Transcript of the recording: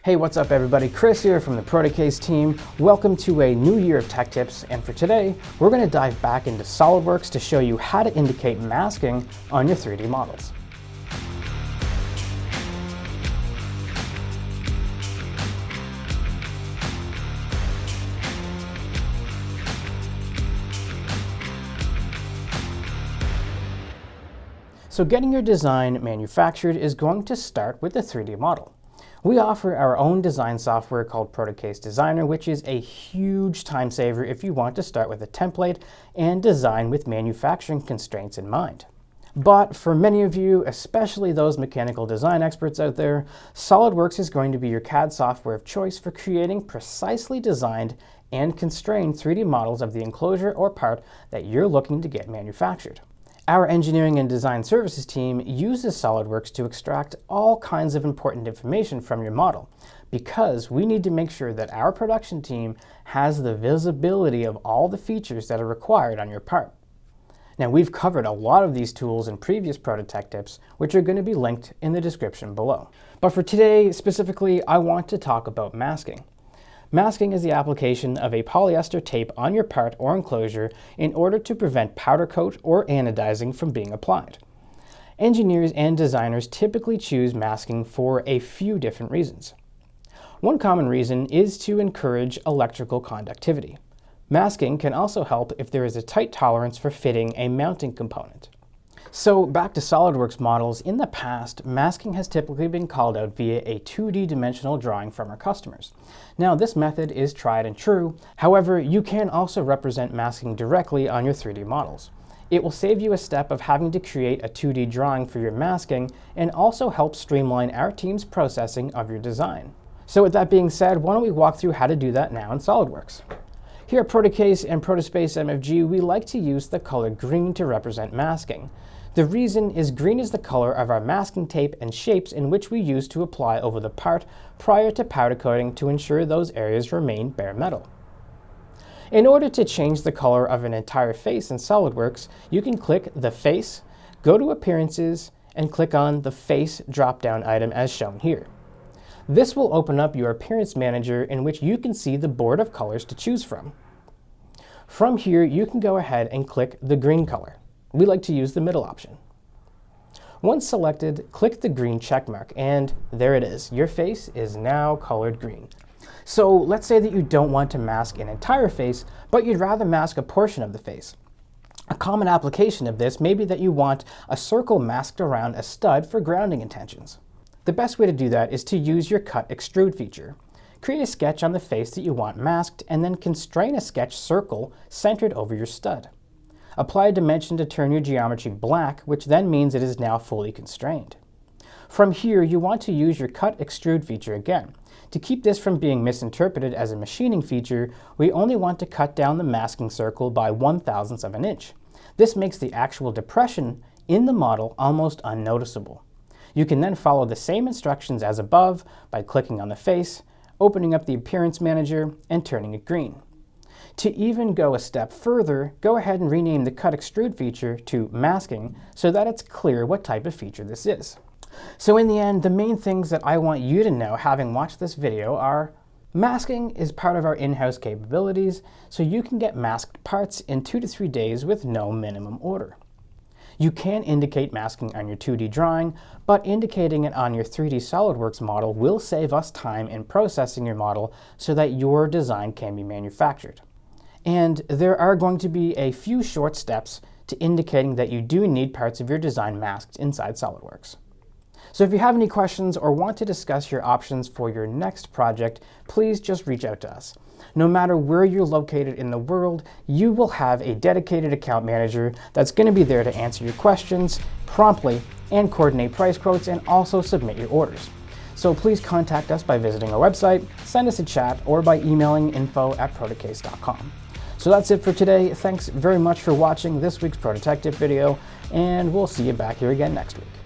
Hey, what's up everybody? Chris here from the Protocase team. Welcome to a new year of tech tips, and for today, we're going to dive back into SolidWorks to show you how to indicate masking on your 3D models. So getting your design manufactured is going to start with the 3D model. We offer our own design software called Protocase Designer, which is a huge time saver if you want to start with a template and design with manufacturing constraints in mind. But for many of you, especially those mechanical design experts out there, SolidWorks is going to be your CAD software of choice for creating precisely designed and constrained 3D models of the enclosure or part that you're looking to get manufactured. Our engineering and design services team uses SolidWorks to extract all kinds of important information from your model because we need to make sure that our production team has the visibility of all the features that are required on your part. Now, we've covered a lot of these tools in previous Proto Tech tips, which are going to be linked in the description below. But for today, specifically, I want to talk about masking. Masking is the application of a polyester tape on your part or enclosure in order to prevent powder coat or anodizing from being applied. Engineers and designers typically choose masking for a few different reasons. One common reason is to encourage electrical conductivity. Masking can also help if there is a tight tolerance for fitting a mounting component. So back to SolidWorks models, in the past, masking has typically been called out via a 2D dimensional drawing from our customers. Now, this method is tried and true. However, you can also represent masking directly on your 3D models. It will save you a step of having to create a 2D drawing for your masking and also help streamline our team's processing of your design. So with that being said, why don't we walk through how to do that now in SolidWorks. Here at Protocase and Protospace MFG, we like to use the color green to represent masking. The reason is green is the color of our masking tape and shapes in which we use to apply over the part prior to powder coating to ensure those areas remain bare metal. In order to change the color of an entire face in SolidWorks, you can click the face, go to Appearances, and click on the Face drop-down item as shown here. This will open up your Appearance Manager in which you can see the board of colors to choose from. From here, you can go ahead and click the green color. We like to use the middle option. Once selected, click the green check mark, and there it is. Your face is now colored green. So let's say that you don't want to mask an entire face, but you'd rather mask a portion of the face. A common application of this may be that you want a circle masked around a stud for grounding intentions. The best way to do that is to use your Cut Extrude feature. Create a sketch on the face that you want masked, and then constrain a sketch circle centered over your stud. Apply a dimension to turn your geometry black, which then means it is now fully constrained. From here, you want to use your Cut Extrude feature again. To keep this from being misinterpreted as a machining feature, we only want to cut down the masking circle by 1/1000th of an inch. This makes the actual depression in the model almost unnoticeable. You can then follow the same instructions as above by clicking on the face, opening up the Appearance Manager, and turning it green. To even go a step further, go ahead and rename the Cut Extrude feature to Masking so that it's clear what type of feature this is. So in the end, the main things that I want you to know having watched this video are masking is part of our in-house capabilities, so you can get masked parts in 2 to 3 days with no minimum order. You can indicate masking on your 2D drawing, but indicating it on your 3D SolidWorks model will save us time in processing your model so that your design can be manufactured. And there are going to be a few short steps to indicating that you do need parts of your design masked inside SolidWorks. So if you have any questions or want to discuss your options for your next project, please just reach out to us. No matter where you're located in the world, you will have a dedicated account manager that's going to be there to answer your questions promptly and coordinate price quotes and also submit your orders. So please contact us by visiting our website, send us a chat, or by emailing info@protocase.com. So that's it for today. Thanks very much for watching this week's Proto Tech Tip video, and we'll see you back here again next week.